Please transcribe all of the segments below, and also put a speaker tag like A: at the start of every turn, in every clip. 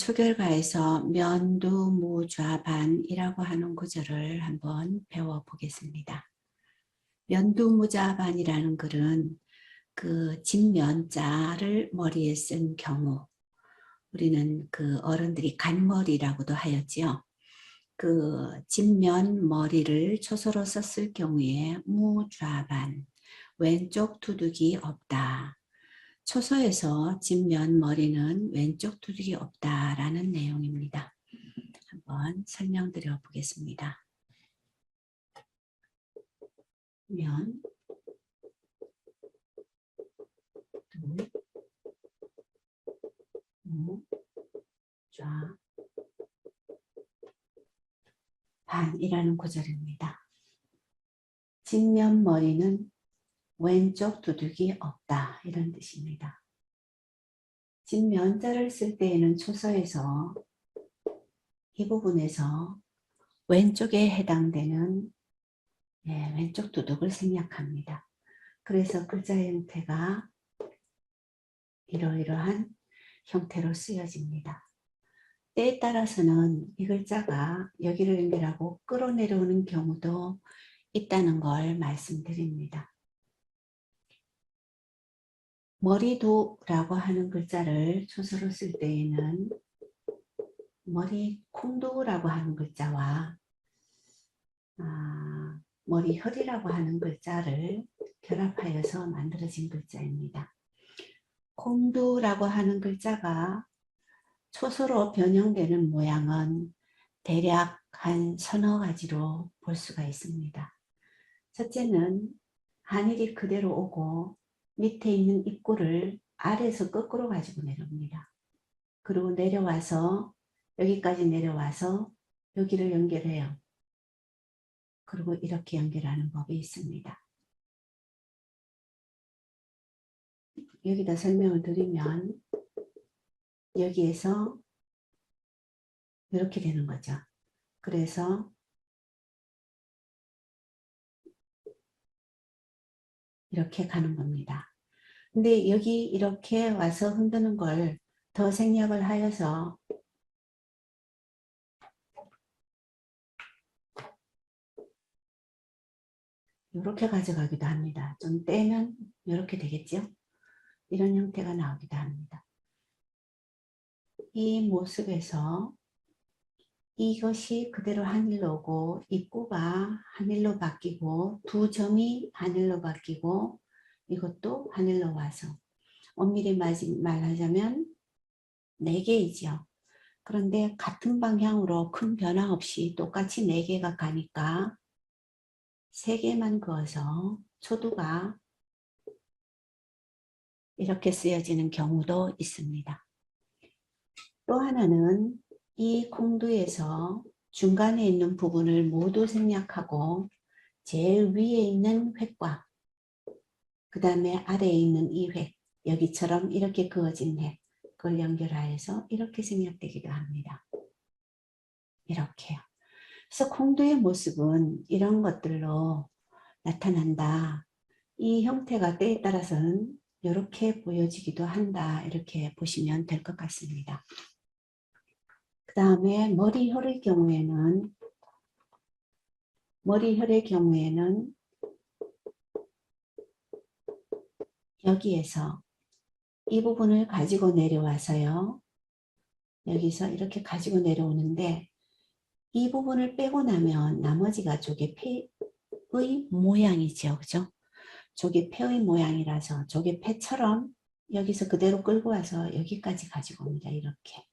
A: 초결가에서 면두무좌반이라고 하는 구절을 한번 배워보겠습니다. 면두무좌반이라는 글은 그 진면자를 머리에 쓴 경우, 우리는 그 어른들이 간머리라고도 하였지요. 그 진면 머리를 초소로 썼을 경우에 무좌반, 왼쪽 두둑이 없다. 초소에서 진면 머리는 왼쪽 두둑이 없다라는 내용입니다. 한번 설명드려 보겠습니다. 면, 두, 무, 좌, 반이라는 구절입니다. 진면 머리는 왼쪽 두둑이 없다 이런 뜻입니다. 진면자를 쓸 때에는 초서에서 이 부분에서 왼쪽에 해당되는 왼쪽 두둑을 생략합니다. 그래서 글자의 형태가 이러이러한 형태로 쓰여집니다. 때에 따라서는 이 글자가 여기를 연결하고 끌어내려오는 경우도 있다는 걸 말씀드립니다. 머리두라고 하는 글자를 초서로 쓸 때에는 머리콩두라고 하는 글자와 머리혈이라고 하는 글자를 결합하여서 만들어진 글자입니다. 콩두라고 하는 글자가 초서로 변형되는 모양은 대략 한 서너 가지로 볼 수가 있습니다. 첫째는 한일이 그대로 오고 밑에 있는 입구를 아래에서 거꾸로 가지고 내려옵니다. 그리고 내려와서 여기까지 내려와서 여기를 연결해요. 그리고 이렇게 연결하는 법이 있습니다. 여기다 설명을 드리면 여기에서 이렇게 되는 거죠. 그래서 이렇게 가는 겁니다. 근데 여기 이렇게 와서 흔드는 걸 더 생략을 하여서 이렇게 가져가기도 합니다. 좀 떼면 이렇게 되겠죠? 이런 형태가 나오기도 합니다. 이 모습에서 이것이 그대로 하늘로고 입구가 하늘로 바뀌고 두 점이 하늘로 바뀌고 이것도 하늘로 와서 엄밀히 말하자면 4개이죠. 그런데 같은 방향으로 큰 변화 없이 똑같이 4개가 가니까 3개만 그어서 초두가 이렇게 쓰여지는 경우도 있습니다. 또 하나는 이 콩두에서 중간에 있는 부분을 모두 생략하고 제일 위에 있는 획과 그 다음에 아래에 있는 이 획, 여기처럼 이렇게 그어진 획, 그걸 연결하여서 이렇게 생략되기도 합니다. 이렇게요. 그래서 콩두의 모습은 이런 것들로 나타난다. 이 형태가 때에 따라서는 이렇게 보여지기도 한다. 이렇게 보시면 될 것 같습니다. 그 다음에 머리혈의 경우에는 여기에서 이 부분을 가지고 내려와서요. 여기서 이렇게 가지고 내려오는데 이 부분을 빼고 나면 나머지가 조개 폐의 모양이죠. 그죠? 조개 폐의 모양이라서 조개 폐처럼 여기서 그대로 끌고 와서 여기까지 가지고 옵니다. 이렇게.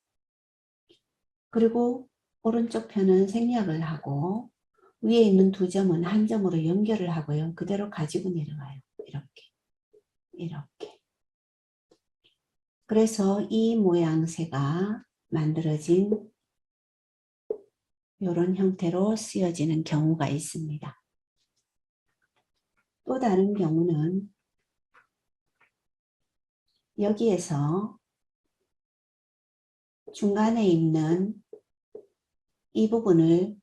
A: 그리고 오른쪽 편은 생략을 하고 위에 있는 두 점은 한 점으로 연결을 하고요. 그대로 가지고 내려와요. 이렇게. 그래서 이 모양새가 만들어진 이런 형태로 쓰여지는 경우가 있습니다. 또 다른 경우는 여기에서 중간에 있는 이 부분을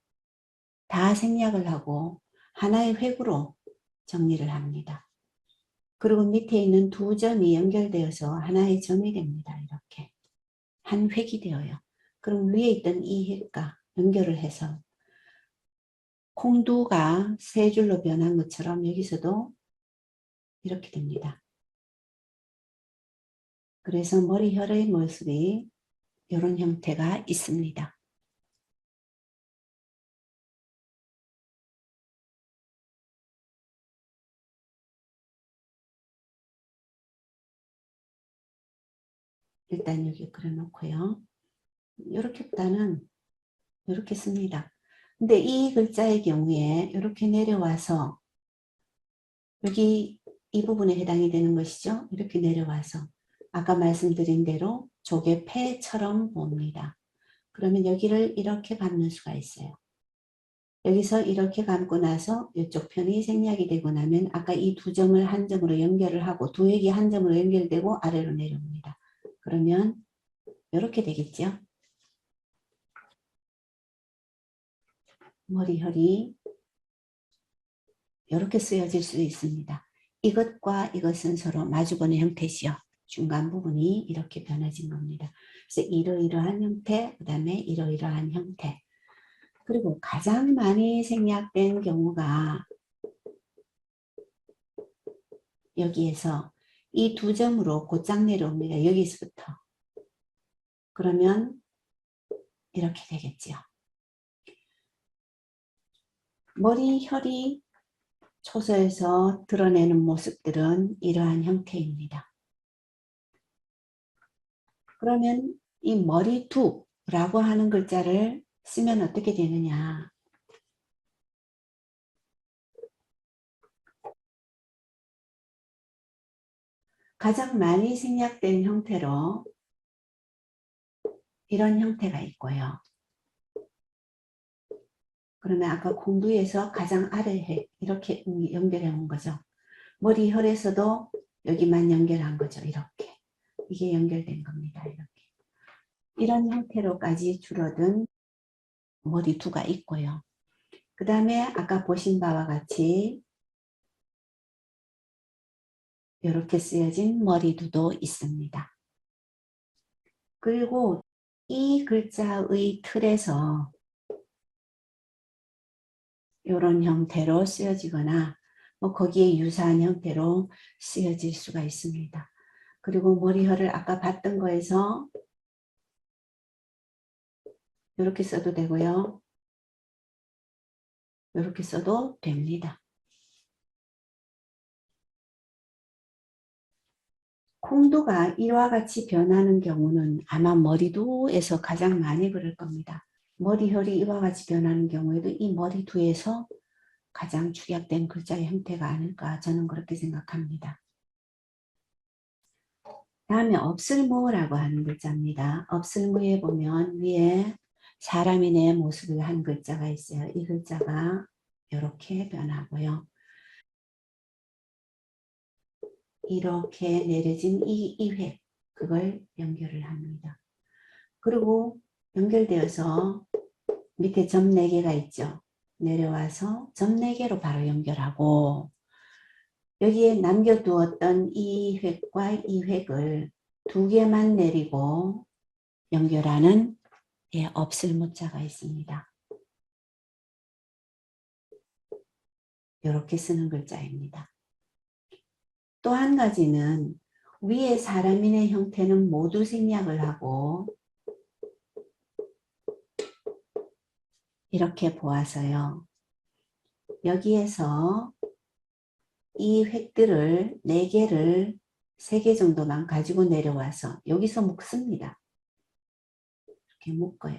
A: 다 생략을 하고 하나의 획으로 정리를 합니다. 그리고 밑에 있는 두 점이 연결되어서 하나의 점이 됩니다. 이렇게 한 획이 되어요. 그럼 위에 있던 이 획과 연결을 해서 콩두가 세 줄로 변한 것처럼 여기서도 이렇게 됩니다. 그래서 머리혈의 모습이 이런 형태가 있습니다. 일단 여기 그려놓고요. 이렇게보다는 이렇게 씁니다. 근데 이 글자의 경우에 이렇게 내려와서 여기 이 부분에 해당이 되는 것이죠. 이렇게 내려와서 아까 말씀드린 대로 조개 폐처럼 봅니다. 그러면 여기를 이렇게 감는 수가 있어요. 여기서 이렇게 감고 나서 이쪽 편이 생략이 되고 나면 아까 이 두 점을 한 점으로 연결을 하고 두 획이 한 점으로 연결되고 아래로 내려옵니다. 그러면 이렇게 되겠죠. 머리혈이 이렇게 쓰여질 수 있습니다. 이것과 이것은 서로 마주보는 형태시요. 중간 부분이 이렇게 변해진 겁니다. 그래서 이러이러한 형태, 그 다음에 이러이러한 형태. 그리고 가장 많이 생략된 경우가 여기에서 이 두 점으로 곧장 내려옵니다. 여기서부터. 그러면 이렇게 되겠죠. 머리혈이 초서에서 드러내는 모습들은 이러한 형태입니다. 그러면 이 머리두라고 하는 글자를 쓰면 어떻게 되느냐. 가장 많이 생략된 형태로 이런 형태가 있고요. 그러면 아까 공두에서 가장 아래에 이렇게 연결해 온 거죠. 머리혈에서도 여기만 연결한 거죠. 이렇게. 이게 연결된 겁니다. 이렇게. 이런 형태로까지 줄어든 머리두가 있고요. 그 다음에 아까 보신 바와 같이 이렇게 쓰여진 머리두도 있습니다. 그리고 이 글자의 틀에서 이런 형태로 쓰여지거나 뭐 거기에 유사한 형태로 쓰여질 수가 있습니다. 그리고 머리혈을 아까 봤던 거에서 이렇게 써도 되고요. 이렇게 써도 됩니다. 콩두가 이와 같이 변하는 경우는 아마 머리두에서 가장 많이 그럴 겁니다. 머리혈이 이와 같이 변하는 경우에도 이 머리두에서 가장 축약된 글자의 형태가 아닐까 저는 그렇게 생각합니다. 다음에 업슬무라고 하는 글자입니다. 업슬무에 보면 위에 사람이 내 모습을 한 글자가 있어요. 이 글자가 이렇게 변하고요. 이렇게 내려진 이 획, 그걸 연결을 합니다. 그리고 연결되어서 밑에 점 4개가 있죠. 내려와서 점 4개로 바로 연결하고 여기에 남겨두었던 이 획과 이 획을 2개만 내리고 연결하는 업슬무자가 있습니다. 이렇게 쓰는 글자입니다. 또 한 가지는 위에 사람인의 형태는 모두 생략을 하고 이렇게 보아서요. 여기에서 이 획들을 4개를 3개 정도만 가지고 내려와서 여기서 묶습니다. 이렇게 묶어요.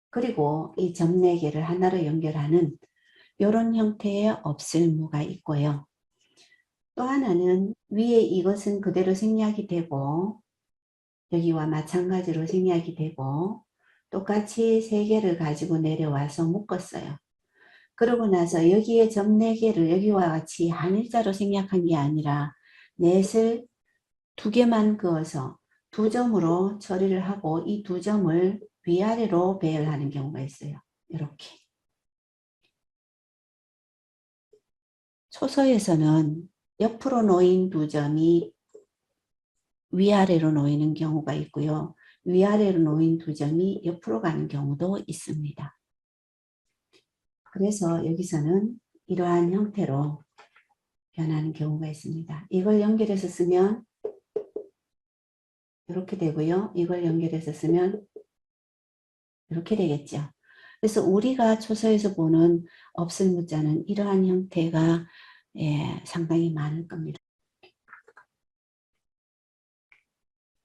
A: 그리고 이 점 4개를 하나로 연결하는 이런 형태의 업슬무가 있고요. 또 하나는 위에 이것은 그대로 생략이 되고 여기와 마찬가지로 생략이 되고 똑같이 3개를 가지고 내려와서 묶었어요. 그러고 나서 여기에 점 4개를 여기와 같이 한 일자로 생략한 게 아니라 넷을 2개만 그어서 2점으로 처리를 하고 이 2점을 위아래로 배열하는 경우가 있어요. 이렇게. 초서에서는 옆으로 놓인 2점이 위아래로 놓이는 경우가 있고요. 위아래로 놓인 두 점이 옆으로 가는 경우도 있습니다. 그래서 여기서는 이러한 형태로 변하는 경우가 있습니다. 이걸 연결해서 쓰면 이렇게 되고요. 이걸 연결해서 쓰면 이렇게 되겠죠. 그래서 우리가 초서에서 보는 없을 문자는 이러한 형태가 상당히 많을 겁니다.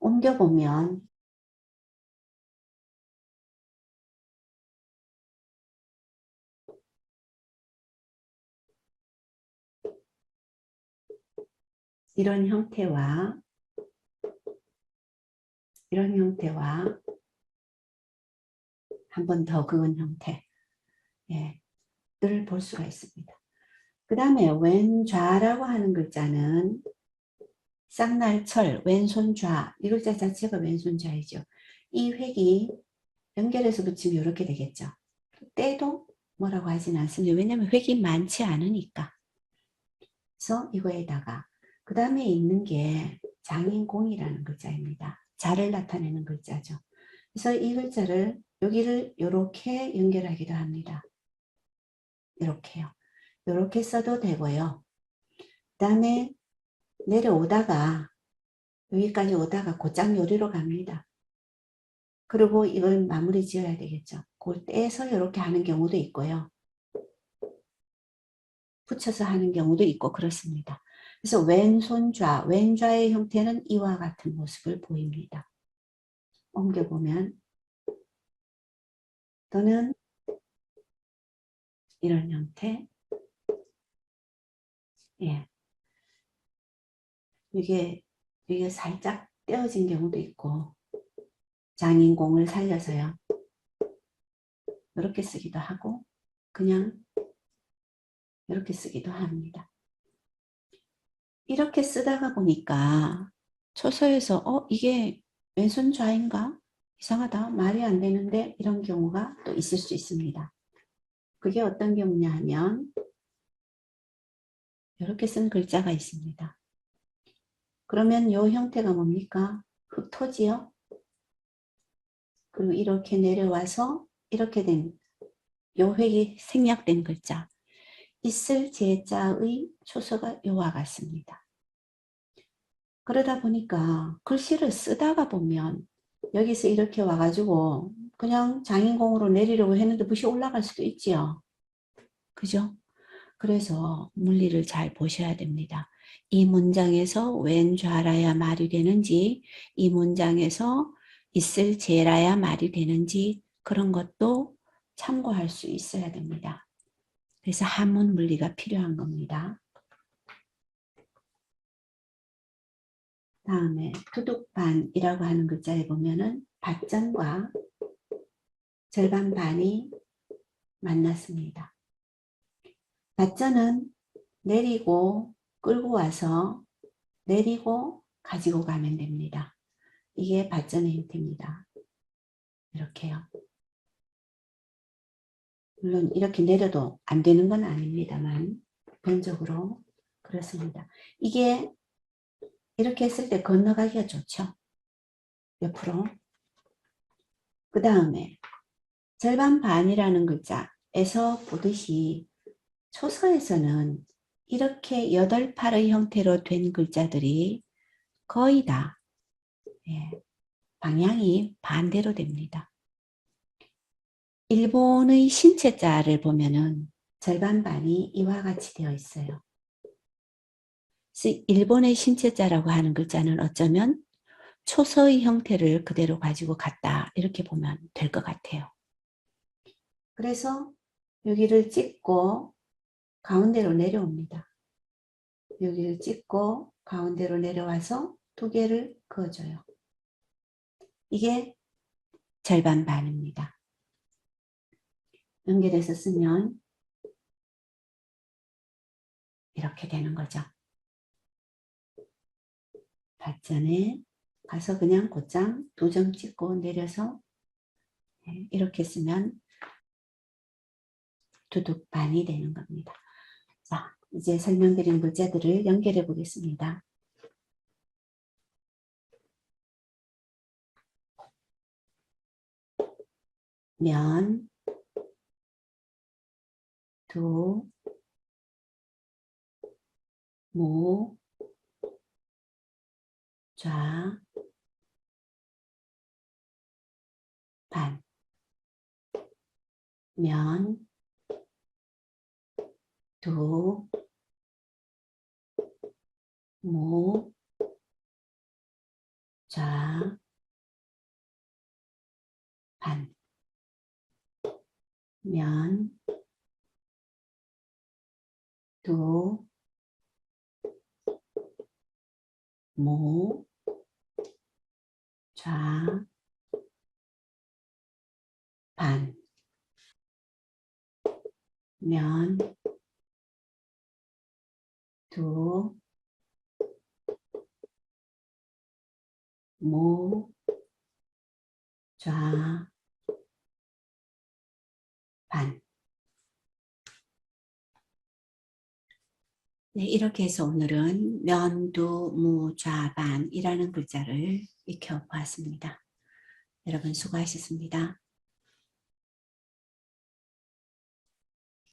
A: 옮겨보면 이런 형태와 이런 형태와 한 번 더 그은 형태 를 볼 수가 있습니다. 그 다음에 왼좌라고 하는 글자는 쌍날철, 왼손좌, 이 글자 자체가 왼손좌이죠. 이 획이 연결해서 붙이면 이렇게 되겠죠. 때도 뭐라고 하진 않습니다. 왜냐하면 획이 많지 않으니까. 그래서 이거에다가 그 다음에 있는 게 장인공이라는 글자입니다. 자를 나타내는 글자죠. 그래서 이 글자를 여기를 이렇게 연결하기도 합니다. 이렇게요. 이렇게 써도 되고요. 그 다음에 내려오다가 여기까지 오다가 곧장 요리로 갑니다. 그리고 이걸 마무리 지어야 되겠죠. 그걸 떼서 이렇게 하는 경우도 있고요. 붙여서 하는 경우도 있고 그렇습니다. 그래서 왼손좌, 왼좌의 형태는 이와 같은 모습을 보입니다. 옮겨보면 또는 이런 형태, 이게 살짝 떼어진 경우도 있고 장인공을 살려서요. 이렇게 쓰기도 하고 그냥 이렇게 쓰기도 합니다. 이렇게 쓰다가 보니까 초서에서 이게 왼손 좌인가? 이상하다. 말이 안 되는데 이런 경우가 또 있을 수 있습니다. 그게 어떤 경우냐 하면 이렇게 쓴 글자가 있습니다. 그러면 이 형태가 뭡니까? 흙토지요. 그리고 이렇게 내려와서 이렇게 된 요 획이 생략된 글자. 있을 제자의 초서가 요와 같습니다. 그러다 보니까 글씨를 쓰다가 보면 여기서 이렇게 와가지고 그냥 장인공으로 내리려고 했는데 붓이 올라갈 수도 있지요. 그죠? 그래서 문리를 잘 보셔야 됩니다. 이 문장에서 왼 좌라야 말이 되는지, 이 문장에서 있을 제라야 말이 되는지 그런 것도 참고할 수 있어야 됩니다. 그래서 한문 문리가 필요한 겁니다. 다음에 두둑반이라고 하는 글자에 보면은 밭전과 절반 반이 만났습니다. 밭전은 내리고 끌고 와서 내리고 가지고 가면 됩니다. 이게 밭전의 형태입니다. 이렇게요. 물론 이렇게 내려도 안 되는 건 아닙니다만 보편적으로 그렇습니다. 이게 이렇게 했을 때 건너가기가 좋죠. 옆으로. 그 다음에 절반 반이라는 글자에서 보듯이 초서에서는 이렇게 8팔의 형태로 된 글자들이 거의 다 방향이 반대로 됩니다. 일본의 신체자를 보면은 절반 반이 이와 같이 되어 있어요. 일본의 신체자라고 하는 글자는 어쩌면 초서의 형태를 그대로 가지고 갔다 이렇게 보면 될 것 같아요. 그래서 여기를 찍고 가운데로 내려옵니다. 여기를 찍고 가운데로 내려와서 두 개를 그어줘요. 이게 절반 반입니다. 연결해서 쓰면 이렇게 되는 거죠. 밭전에 가서 그냥 곧장 2점 찍고 내려서 이렇게 쓰면 두둑반이 되는 겁니다. 자, 이제 설명드린 글자들을 연결해 보겠습니다. 면, 두, 모, 좌, 반. 면, 두, 모, 좌, 반. 면, 두, 모, 좌, 반. 면, 두, 모, 좌, 반. 네, 이렇게 해서 오늘은 면, 두, 무, 좌, 반이라는 글자를 익혀보았습니다. 여러분 수고하셨습니다.